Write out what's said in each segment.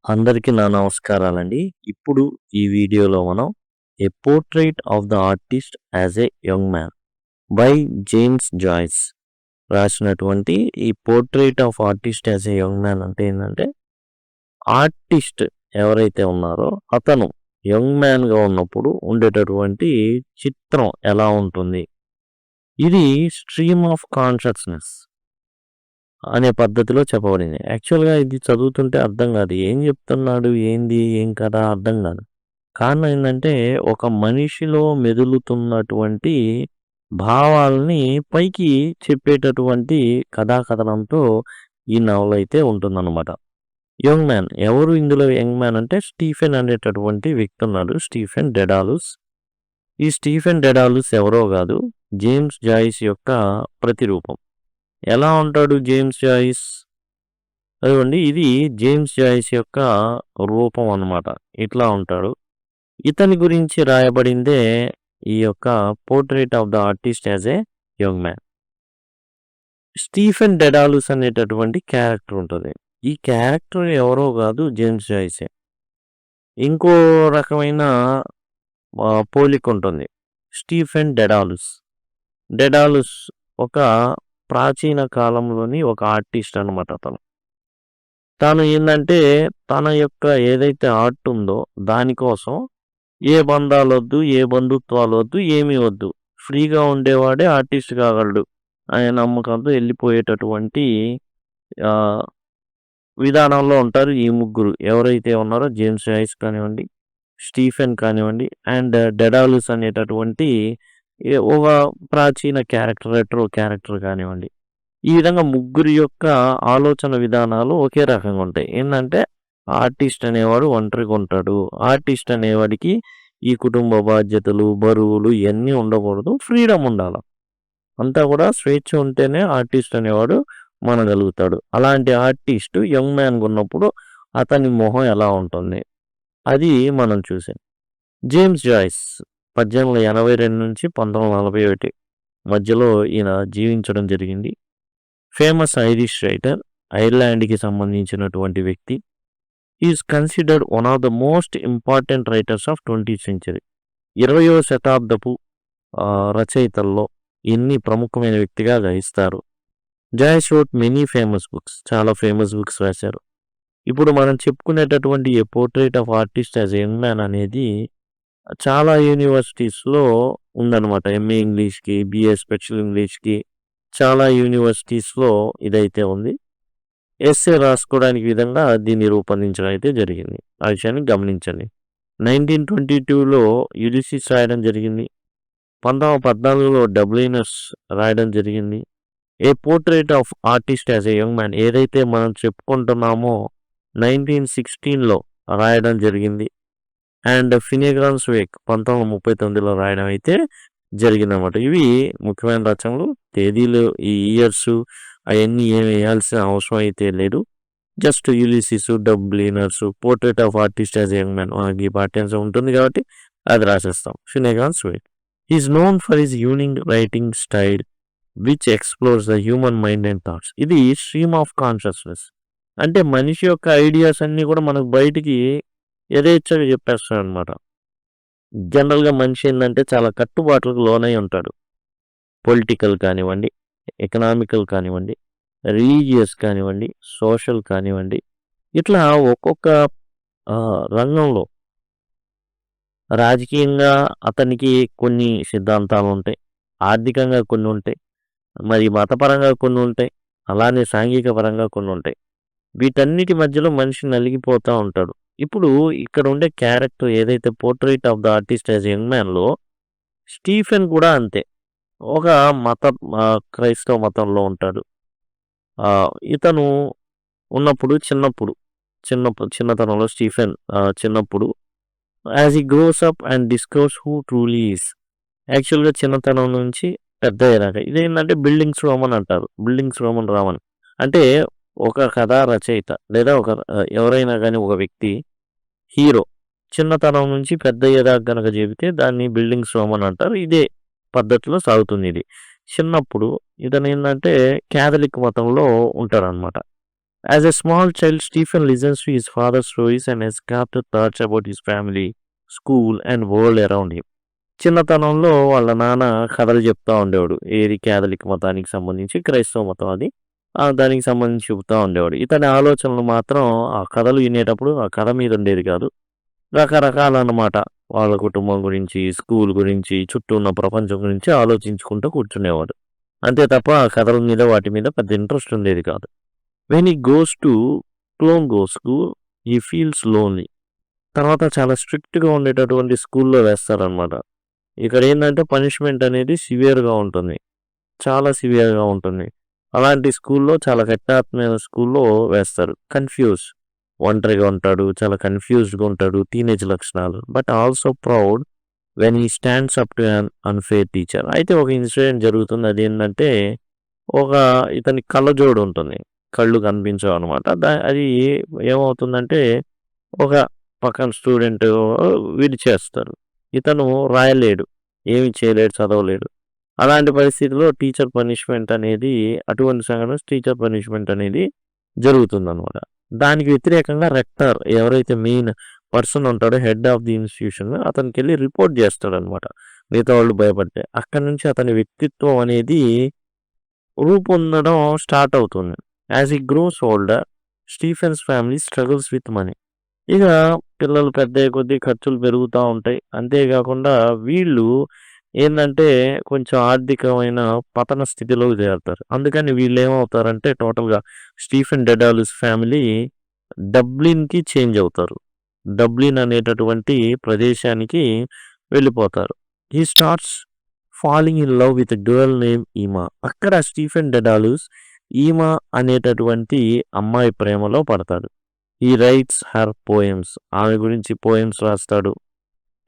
అందరికీ నా నమస్కారాలండి. ఇప్పుడు ఈ వీడియోలో మనం 'a portrait of the artist as a young man' by James Joyce రాసినటువంటి ఈ 'portrait of artist as a young man' అంటే ఏంటంటే, ఆర్టిస్ట్ ఎవరైతే ఉన్నారో అతను యంగ్ మ్యాన్‌గా ఉన్నప్పుడు ఉండేటటువంటి చిత్రం ఎలా ఉంటుంది? ఇది స్ట్రీమ్ ఆఫ్ కాన్షియస్‌నెస్ అనే పద్ధతిలో చెప్పబడింది. యాక్చువల్‌గా ఇది చదువుతుంటే అర్థం కాదు. ఏం చెప్తున్నాడు? ఏంది? ఏం కథ? అర్థం కాదు. కారణం ఏందంటే, ఒక మనిషిలో మెదులుతున్నటువంటి భావాల్ని పైకి చెప్పేటటువంటి కథాకథనంతో ఈ నవల అయితే ఉంటుందన్నమాట. యంగ్ మ్యాన్ ఎవరు ఇందులో యంగ్ మ్యాన్ అంటే, స్టీఫెన్ అనేటటువంటి వ్యక్తి ఉన్నాడు. స్టీఫెన్ డెడాలస్. ఈ స్టీఫెన్ డెడాలస్ ఎవరో కాదు, జేమ్స్ జాయిస్ యొక్క ప్రతిరూపం. ఎలా ఉంటాడు జేమ్స్ జాయిస్? అదిగోండి, ఇది జేమ్స్ జాయిస్ యొక్క రూపం అన్నమాట. ఇట్లా ఉంటాడు. ఇతని గురించి రాయబడిందే ఈ యొక్క 'portrait of the artist as a young man'. Stephen Dedalus అనేటటువంటి క్యారెక్టర్ ఉంటుంది. ఈ క్యారెక్టర్ ఎవరో కాదు, జేమ్స్ జాయిసే. ఇంకో రకమైన పోలిక ఉంటుంది. స్టీఫెన్ డెడాలస్. డెడాలస్ ఒక ప్రాచీన కాలంలోని ఒక ఆర్టిస్ట్ అనమాట అతను. తాను ఏందంటే, తన యొక్క ఏదైతే ఆర్ట్ ఉందో దానికోసం ఏ బంధాలొద్దు, ఏ బంధుత్వాలొద్దు, ఏమీ వద్దు. ఫ్రీగా ఉండేవాడే ఆర్టిస్ట్ కాగలడు అనే నమ్మకంతో వెళ్ళిపోయేటటువంటి ఆహ్, విధానంలో ఉంటారు ఈ ముగ్గురు. ఎవరైతే ఉన్నారో జేమ్స్ జాయిస్ కానివ్వండి, స్టీఫెన్ కానివ్వండి, అండ్ డెడాలస్ అనేటటువంటి ఒక ప్రాచీన క్యారెక్టర్, రెట్రో క్యారెక్టర్ కానివ్వండి. ఈ విధంగా ముగ్గురి యొక్క ఆలోచన విధానాలు ఒకే రకంగా ఉంటాయి. ఏందంటే, ఆర్టిస్ట్ అనేవాడు ఒంటరిగా ఉంటాడు. ఆర్టిస్ట్ అనేవాడికి ఈ కుటుంబ బాధ్యతలు, బరువులు ఇయన్నీ ఉండకూడదు. ఫ్రీడమ్ ఉండాల. అంతా కూడా స్వేచ్ఛ ఉంటేనే ఆర్టిస్ట్ అనేవాడు మనగలుగుతాడు. అలాంటి ఆర్టిస్ట్ యంగ్ మ్యాన్‌గా ఉన్నప్పుడు అతని మొహం ఎలా ఉంటుంది? అది మనం చూసాం. జేమ్స్ జాయిస్ 1882 నుంచి 1941 మధ్యలో ఈయన జీవించడం జరిగింది. Famous Irish writer. ఐర్లాండ్‌కి సంబంధించినటువంటి వ్యక్తి. He is considered one of the most important writers of 20th century. 20వ శతాబ్దపు రచయితల్లో ఎన్ని ప్రముఖమైన వ్యక్తిగా గ్రహిస్తారు. Joyce wrote many famous books. చాలా ఫేమస్ బుక్స్ రాశారు. ఇప్పుడు మనం చెప్పుకునేటటువంటి 'a portrait of artist as a young man' అనేది చాలా యూనివర్సిటీస్‌లో ఉందన్నమాట. ఎంఏ ఇంగ్లీష్‌కి, బీఏ స్పెషల్ ఇంగ్లీష్‌కి చాలా యూనివర్సిటీస్‌లో ఇదైతే ఉంది. ఎస్సే రాసుకోవడానికి విధంగా దీన్ని రూపొందించడం అయితే జరిగింది. ఆ విషయాన్ని గమనించండి. 1922లో యులిసిస్ రాయడం జరిగింది. 1914లో డబ్లినర్స్ రాయడం జరిగింది. 'A portrait of artist as a young man' ఏదైతే మనం చెప్పుకుంటున్నామో 1916లో రాయడం జరిగింది. అండ్ ఫినెగాన్స్ వేక్ 1939లో రాయడం అయితే జరిగిందనమాట. ఇవి ముఖ్యమైన రచనలు. తేదీలు, ఈ ఇయర్స్ అవన్నీ ఏమి వేయాల్సిన అవసరం అయితే లేదు. Just Ulysses, Dubliners, 'portrait of artist as a young man' మనకి పాఠ్యాంశం ఉంటుంది కాబట్టి అది రాసేస్తాం. Finnegans Wake. He is known for his unique writing style which explores the human mind and thoughts. ఇది స్ట్రీమ్ ఆఫ్ కాన్షియస్‌నెస్. అంటే మనిషి యొక్క ఐడియాస్ అన్నీ కూడా మనకు బయటికి యథేచ్ఛగా చెప్పేస్తాడనమాట. జనరల్‌గా మనిషి ఏందంటే చాలా కట్టుబాట్లకు లోనై ఉంటాడు. పొలిటికల్ కానివ్వండి, ఎకనామికల్ కానివ్వండి, రిలీజియస్ కానివ్వండి, సోషల్ కానివ్వండి, ఇట్లా ఒక్కొక్క రంగంలో రాజకీయంగా అతనికి కొన్ని సిద్ధాంతాలుంటాయి. ఆర్థికంగా కొన్నుంటాయి. మరి మతపరంగా కొన్నుంటాయి. అలానే సాంఘిక పరంగా కొన్నుంటాయి. వీటన్నిటి మధ్యలో మనిషి నలిగిపోతా ఉంటాడు. ఇప్పుడు ఇక్కడ ఉండే క్యారెక్టర్ ఏదైతే 'portrait of the artist as a young మ్యాన్‌లో' స్టీఫెన్ కూడా అంతే. ఒక క్రైస్తవ మతంలో ఉంటాడు. ఇతను ఉన్నప్పుడు చిన్నతనంలో స్టీఫెన్ చిన్నప్పుడు as he grows up and discovers who truly is. యాక్చువల్‌గా చిన్నతనం నుంచి పెద్దయ్యేదాకా. ఇదేంటంటే బిల్డింగ్స్ రోమన్ అంటారు. Bildungsroman roman. అంటే ఒక కథా రచయిత లేదా ఒక ఎవరైనా గాని ఒక వ్యక్తి హీరో చిన్నతనం నుంచి పెద్దయ్యేదాకా గనక చెబితే దాన్ని బిల్డింగ్స్ రోమన్ అంటారు. ఇదే పద్ధతిలో సాగుతుంది ఇది. చిన్నప్పుడు ఇతనేందంటే క్యాథలిక్ మతంలో ఉంటాడనమాట. As a small child, Stephen listens to his father's stories and has captured thoughts about his family, school, and world around him. చిన్నతనంలో వాళ్ళ నాన్న కథలు చెప్తా ఉండేవాడు. ఏది క్యాథలిక్ మతానికి సంబంధించి, క్రైస్తవ మతం అది. దానికి సంబంధించి చెప్తా ఉండేవాడు. ఇతని ఆలోచనలు మాత్రం ఆ కథలు వినేటప్పుడు ఆ కథ మీద ఉండేది కాదు. రకరకాలన్నమాట. వాళ్ళ కుటుంబం గురించి, స్కూల్ గురించి, చుట్టూ ఉన్న ప్రపంచం గురించి ఆలోచించుకుంటూ కూర్చునేవాడు. అంతే తప్ప ఆ కథల మీద వాటి మీద పెద్ద ఇంట్రెస్ట్ ఉండేది కాదు. When he goes to Clongowes school he feels lonely. తర్వాత చాలా స్ట్రిక్ట్‌గా ఉండేటటువంటి స్కూల్‌లో వేస్తారనమాట. ఇక్కడ ఏందంటే పనిష్మెంట్ అనేది సివియర్‌గా ఉంటుంది. చాలా సివియర్‌గా ఉంటుంది. అలాంటి స్కూల్‌లో చాలా కఠినాత్మకమైన స్కూల్‌లో వేస్తారు. ఒంటరిగా ఉంటాడు. చాలా కన్‌ఫ్యూజ్డ్‌గా ఉంటాడు. టీనేజ్ లక్షణాలు. But also proud when he stands up to an unfair teacher. అయితే ఒక ఇన్సిడెంట్ జరుగుతుంది. అదేంటంటే ఒక ఇతనికి కళ్ళజోడు ఉంటుంది. కళ్ళు కనిపించవనమాట. అది ఏమవుతుందంటే ఒక పక్కన స్టూడెంట్ విడిచేస్తారు. ఇతను రాయలేడు. ఏమి చేయలేడు, చదవలేడు. అలాంటి పరిస్థితిలో అటువంటి సంఘటన టీచర్ పనిష్మెంట్ అనేది జరుగుతుందనమాట. దానికి వ్యతిరేకంగా రెక్టర్ ఎవరైతే మెయిన్ పర్సన్ ఉంటాడో హెడ్ ఆఫ్ ది ఇన్స్టిట్యూషన్ అతనికెళ్ళి రిపోర్ట్ చేస్తాడనమాట. మిగతా వాళ్ళు భయపడితే. అక్కడి నుంచి అతని వ్యక్తిత్వం అనేది రూపొందడం స్టార్ట్ అవుతుంది. As he grows older Stephen's family struggles with money. ఇక పిల్లలు పెద్దయ్యే కొద్దీ ఖర్చులు పెరుగుతా ఉంటాయి. అంతేకాకుండా వీళ్ళు ఏందంటే కొంచెం ఆర్థికమైన పతన స్థితిలోకి చేరుతారు. అందుకని వీళ్ళేమవుతారంటే టోటల్‌గా స్టీఫెన్ డెడాలస్ ఫ్యామిలీ డబ్లిన్‌కి చేంజ్ అవుతారు. డబ్లిన్ అనేటటువంటి ప్రదేశానికి వెళ్ళిపోతారు. He starts falling in love with a girl name Emma. అక్కడ స్టీఫెన్ డెడాలస్ ఈమా అనేటటువంటి అమ్మాయి ప్రేమలో పడతాడు. He writes her poems. ఆమె గురించి పోయమ్స్ రాస్తాడు.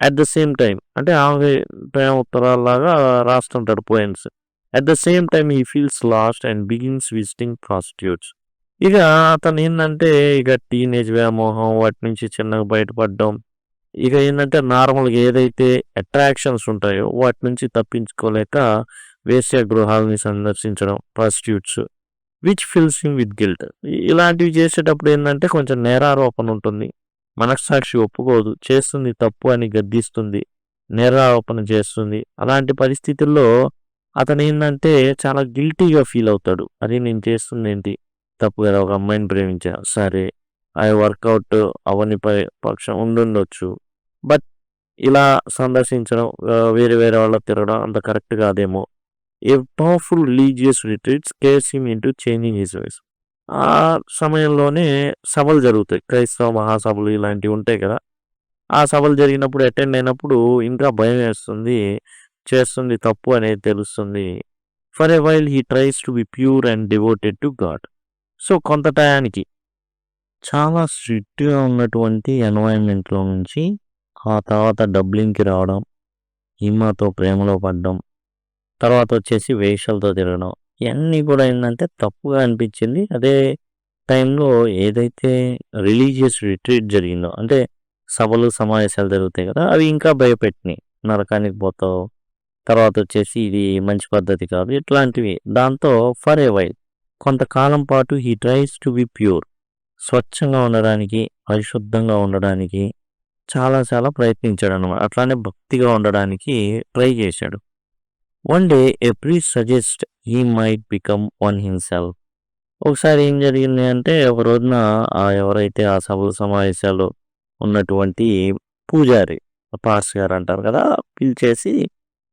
అట్ ద సేమ్ టైమ్ అంటే ఆమె ప్రేమ ఉత్తరాల్లాగా రాస్తుంటాడు poems. At the same time he feels lost and begins visiting prostitutes. ఇక అతను ఏంటంటే ఇక టీనేజ్ వ్యామోహం వాటి నుంచి చిన్నగా బయటపడడం. ఇక ఏంటంటే నార్మల్గా ఏదైతే అట్రాక్షన్స్ ఉంటాయో వాటి నుంచి తప్పించుకోలేక వేశ్య గృహాలని సందర్శించడం prostitutes which fills him with guilt. ఇలాంటివి చేసేటప్పుడు ఏంటంటే కొంచెం నేరారోపణ ఉంటుంది. మనస్సాక్షి ఒప్పుకోదు. చేస్తుంది తప్పు అని గద్దిస్తుంది. నేరారోపణ చేస్తుంది. అలాంటి పరిస్థితుల్లో అతను ఏంటంటే చాలా గిల్టీగా ఫీల్ అవుతాడు. అది నేను చేస్తుంది ఏంటి తప్పు కదా, ఒక అమ్మాయిని ప్రేమించా, సరే అవి వర్కౌట్ అవని పక్షం ఉండుండొచ్చు. బట్ ఇలా సందర్శించడం వేరే వేరే వాళ్ళ తిరగడం అంత కరెక్ట్ కాదేమో. A powerful religious retreat scares him into changing his ways. ఆ సమయంలోనే సభలు జరుగుతాయి. క్రైస్తవ మహాసభలు ఇలాంటివి ఉంటాయి కదా. ఆ సభలు జరిగినప్పుడు అటెండ్ అయినప్పుడు ఇంకా భయం వేస్తుంది. చేస్తుంది తప్పు అనేది తెలుస్తుంది. For a while he tries to be pure and devoted to God. So కొంత టయానికి చాలా స్ట్రిక్ట్‌గా ఉన్నటువంటి ఎన్వైరన్మెంట్‌లో నుంచి ఆ తర్వాత డబ్లిన్‌కి రావడం, ఈమాతో ప్రేమలో పడడం, తర్వాత వచ్చేసి వేశ్యలతో తిరగడం. ఇయన్నీ కూడా ఏందంటే తప్పుగా అనిపించింది. అదే టైంలో ఏదైతే రిలీజియస్ రిట్రీట్ జరిగిందో అంటే సభలు, సమావేశాలు జరుగుతాయి కదా! అవి ఇంకా భయపెట్టినాయి. నరకానికి పోతావు. తర్వాత వచ్చేసి ఇది మంచి పద్ధతి కాదు. ఇట్లాంటివి. దాంతో ఫర్ ఎ వైల్ కొంతకాలం పాటు he tries to be pure. స్వచ్ఛంగా ఉండడానికి, పరిశుద్ధంగా ఉండడానికి చాలా చాలా ప్రయత్నించాడనమాట. అట్లానే భక్తిగా ఉండడానికి ట్రై చేశాడు. One day A priest suggest he might become one himself. ఒకసారి ఏం జరిగింది అంటే ఒక రోజున ఎవరైతే ఆ సభలు సమావేశాలు ఉన్నటువంటి పూజారి, పాస్టర్ గారు అంటారు కదా, పిలిచేసి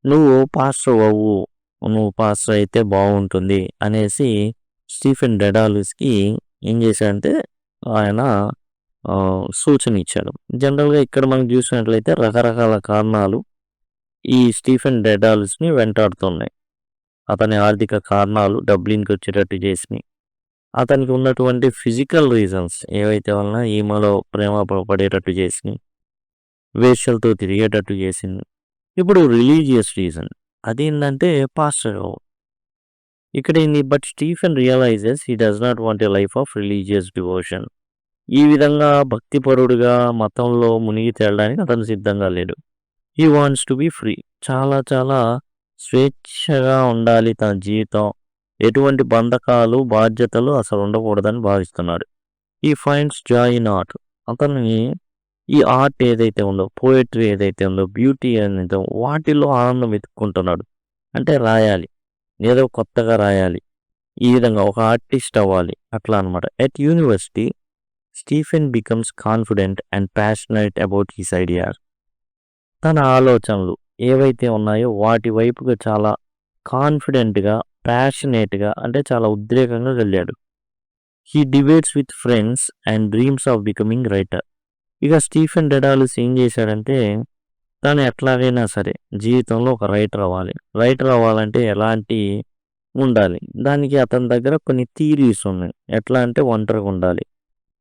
నువ్వు పాస్టర్ అవ్వు, నువ్వు పాస్టర్ అయితే బాగుంటుంది అనేసి స్టీఫెన్ డెడాలస్కి ఏం చేశాడంటే ఆయన సూచన ఇచ్చాడు. జనరల్గా ఇక్కడ మనం చూసినట్లయితే రకరకాల కారణాలు ఈ స్టీఫెన్ డెడాలస్ని వెంటాడుతున్నాయి. అతని ఆర్థిక కారణాలు డబ్లిన్కి వచ్చేటట్టు చేసినాయి. అతనికి ఉన్నటువంటి ఫిజికల్ రీజన్స్ ఏవైతే వలన ఈమెలో ప్రేమ పడేటట్టు చేసినాయి, వేశ్యలతో తిరిగేటట్టు చేసింది. ఇప్పుడు రిలీజియస్ రీజన్ అదేంటంటే పాస్టర్. ఇక్కడ but Stephen realizes he does not want a life of religious devotion. ఈ విధంగా భక్తిపరుడుగా మతంలో మునిగి తేలడానికి అతను సిద్ధంగా లేడు. He wants to be free. చాలా చాలా స్వేచ్ఛగా ఉండాలి తన జీవితం. ఎటువంటి బంధకాలు, బాధ్యతలు అసలు ఉండకూడదని భావిస్తున్నాడు. ఈ ఫైండ్స్ జాయ్ ఇన్ ఆర్ట్. అతన్ని ఈ ఆర్ట్ ఏదైతే ఉందో, పోయట్రీ ఏదైతే ఉందో, బ్యూటీ ఏదైతే వాటిల్లో ఆనందం వెతుక్కుంటున్నాడు. అంటే రాయాలి, ఏదో కొత్తగా రాయాలి, ఈ విధంగా ఒక ఆర్టిస్ట్ అవ్వాలి అట్లా అనమాట. At university Stephen becomes confident and passionate about his ideas. తన ఆలోచనలు ఏవైతే ఉన్నాయో వాటి వైపుగా చాలా కాన్ఫిడెంట్గా, ప్యాషనేట్గా అంటే చాలా ఉద్రేకంగా వెళ్ళాడు. He debates with friends and dreams of becoming writer. ఇక స్టీఫెన్ డెడాలస్ ఏం చేశాడంటే తను ఎట్లాగైనా సరే జీవితంలో ఒక రైటర్ అవ్వాలి. రైటర్ అవ్వాలంటే ఎలాంటి ఉండాలి, దానికి అతని దగ్గర కొన్ని థీరీస్ ఉన్నాయి. ఎట్లా అంటే ఒంటరిగా ఉండాలి,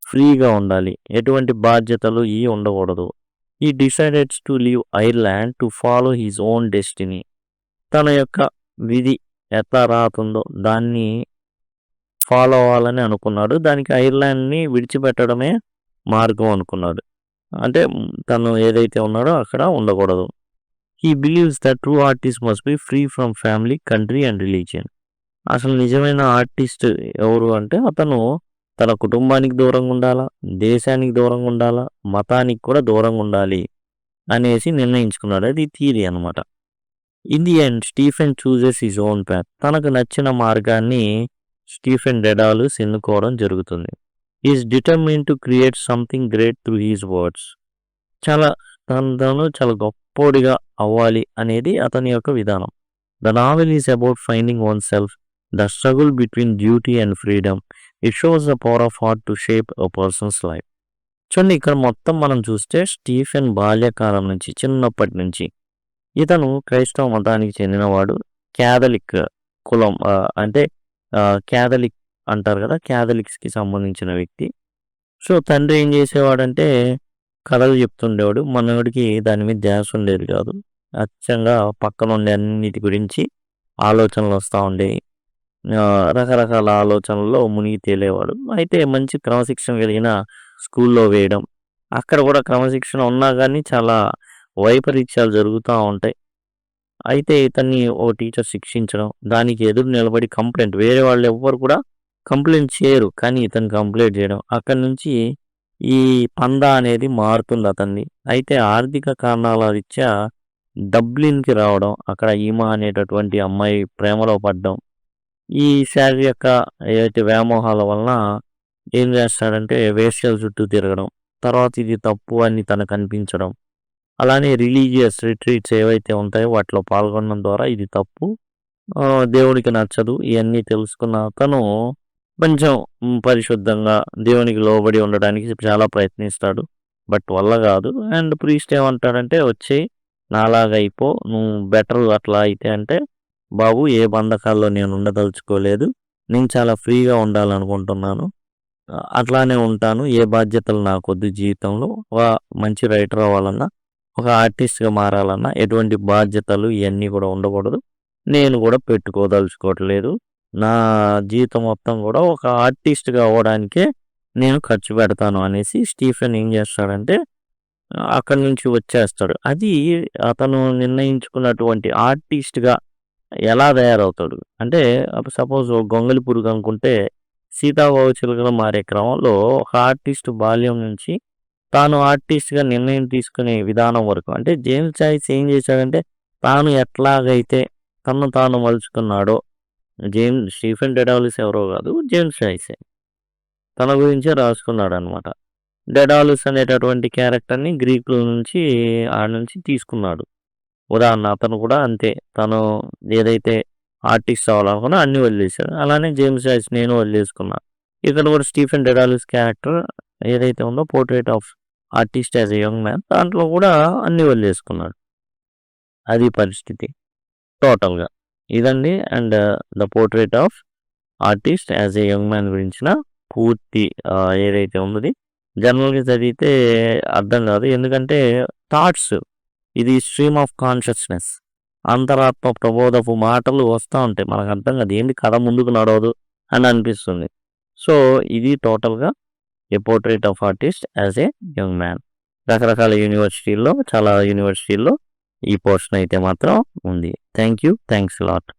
ఫ్రీగా ఉండాలి, ఎటువంటి బాధ్యతలు ఈ ఉండకూడదు. ఈ decides to leave Ireland to follow his own destiny. తన యొక్క విధి ఎట్లా రాతుందో దాన్ని ఫాలో అవ్వాలని అనుకున్నాడు. దానికి ఐర్లాండ్ని విడిచిపెట్టడమే మార్గం అనుకున్నాడు. అంటే తను ఏదైతే ఉన్నాడో అక్కడ ఉండకూడదు. He believes that true artist must be free from family, country and religion. అసలు నిజమైన ఆర్టిస్ట్ ఎవరు అంటే అతను తన కుటుంబానికి దూరంగా ఉండాలా, దేశానికి దూరంగా ఉండాలా, మతానికి కూడా దూరంగా ఉండాలి అనేసి నిర్ణయించుకున్నాడు. అది థియరీ అనమాట. In the end Stephen chooses his own path. తనకు నచ్చిన మార్గాన్ని స్టీఫెన్ డెడాలస్ ఎన్నుకోవడం జరుగుతుంది. Is determine to create something great through his words. తను చాలా గొప్పోడిగా అవ్వాలి అనేది అతని యొక్క విధానం. The novel is about finding own self, the struggle between duty and freedom. It shows the power of heart to shape a person's life. చూడండి, ఇక్కడ మొత్తం మనం చూస్తే స్టీఫెన్ బాల్యకాలం నుంచి, చిన్నప్పటి నుంచి ఇతను క్రైస్తవ మతానికి చెందినవాడు. క్యాథలిక్ కులం అంటే క్యాథలిక్ అంటారు కదా, క్యాథలిక్స్కి సంబంధించిన వ్యక్తి. సో తండ్రి ఏం చేసేవాడంటే కథలు చెప్తుండేవాడు. మనోడికి దాని మీద ధ్యాస ఉండేది కాదు. అచ్చంగా పక్కన ఉండే అన్నిటి గురించి ఆలోచనలు వస్తూ ఉండేవి. రకరకాల ఆలోచనల్లో మునిగి తేలేవాడు. అయితే మంచి క్రమశిక్షణ కలిగిన స్కూల్లో వేయడం, అక్కడ కూడా క్రమశిక్షణ ఉన్నా కానీ చాలా వైపరీత్యాలు జరుగుతూ ఉంటాయి. అయితే ఇతన్ని ఓ టీచర్ శిక్షించడం, దానికి ఎదురు నిలబడి కంప్లైంట్, వేరే వాళ్ళు ఎవ్వరు కూడా కంప్లైంట్ చేయరు కానీ ఇతను కంప్లైంట్ చేయడం, అక్కడి నుంచి ఈ పందా అనేది మారుతుంది అతన్ని. అయితే ఆర్థిక కారణాల రీత్యా డబ్లిన్కి రావడం, అక్కడ ఈమా అనేటటువంటి అమ్మాయి ప్రేమలో పడడం, ఈ శారీరక ఏవైతే వ్యామోహాల వలన ఏం చేస్తాడంటే వేశ్యల చుట్టూ తిరగడం, తర్వాత ఇది తప్పు అని తనకు అనిపించడం, అలానే రిలీజియస్ రిట్రీట్స్ ఏవైతే ఉంటాయో వాటిలో పాల్గొనడం ద్వారా ఇది తప్పు, దేవునికి నచ్చదు, ఇవన్నీ తెలుసుకున్న తను కొంచెం పరిశుద్ధంగా దేవునికి లోబడి ఉండడానికి చాలా ప్రయత్నిస్తాడు. బట్ వల్ల కాదు. అండ్ ప్రీస్ట్ ఏమంటాడంటే వచ్చేయి నాలాగా అయిపో, నువ్వు బెటర్ అట్లా అయితే అంటే, బాబు ఏ బంధకాల్లో నేను ఉండదలుచుకోలేదు, నేను చాలా ఫ్రీగా ఉండాలనుకుంటున్నాను, అట్లానే ఉంటాను, ఏ బాధ్యతలు నాకొద్దు జీవితంలో, ఒక మంచి రైటర్ అవ్వాలన్నా, ఒక ఆర్టిస్ట్గా మారాలన్నా ఎటువంటి బాధ్యతలు ఇవన్నీ కూడా ఉండకూడదు, నేను కూడా పెట్టుకోదలుచుకోవట్లేదు, నా జీవితం మొత్తం కూడా ఒక ఆర్టిస్ట్గా అవ్వడానికే నేను ఖర్చు పెడతాను అనేసి స్టీఫెన్ ఏం చేస్తాడంటే అక్కడి నుంచి వచ్చేస్తాడు. అది అతను నిర్ణయించుకున్నటువంటి ఆర్టిస్ట్గా ఎలా తయారవుతాడు అంటే, సపోజ్ గొంగలి పురుగు అనుకుంటే సీతాకోకచిలుకగా మారే క్రమంలో ఒక ఆర్టిస్ట్ బాల్యం నుంచి తాను ఆర్టిస్ట్గా నిర్ణయం తీసుకునే విధానం వరకు, అంటే జేమ్స్ జాయిస్ ఏం చేశాడంటే తాను ఎట్లాగైతే తను తాను మలుచుకున్నాడో, స్టీఫెన్ డెడాలస్ ఎవరో కాదు, జేమ్స్ జాయిసే తన గురించే రాసుకున్నాడు అనమాట. డెడాలస్ అనేటటువంటి క్యారెక్టర్ని గ్రీకుల నుంచి ఆడ నుంచి తీసుకున్నాడు. ఉదాహరణ అతను కూడా అంతే, తను ఏదైతే ఆర్టిస్ట్ అవ్వాలనుకున్నా అన్ని వదిలేశాడు. అలానే జేమ్స్ జాయిస్ నేను వదిలేసుకున్నా. ఇక్కడ కూడా స్టీఫెన్ డెడాలస్ క్యారెక్టర్ ఏదైతే ఉందో portrait of artist as a young man, దాంట్లో కూడా అన్ని వదిలేసుకున్నాడు. అది పరిస్థితి టోటల్గా ఇదండి. And the portrait of artist as a young man గురించిన పూర్తి ఏదైతే ఉన్నది జనరల్గా చదివితే అర్థం కాదు, ఎందుకంటే థాట్స్, ఇది స్ట్రీమ్ ఆఫ్ కాన్షియస్నెస్, అంతరాత్మ ప్రబోధపు మాటలు వస్తూ ఉంటాయి, మనకు అర్థం కాదు, ఏంటి కథ ముందుకు నడవదు అని అనిపిస్తుంది. సో ఇది టోటల్గా a portrait of artist as a young man. రకరకాల యూనివర్సిటీల్లో, చాలా యూనివర్సిటీల్లో ఈ పోర్షన్ అయితే మాత్రం ఉంది. Thank you, thanks lot.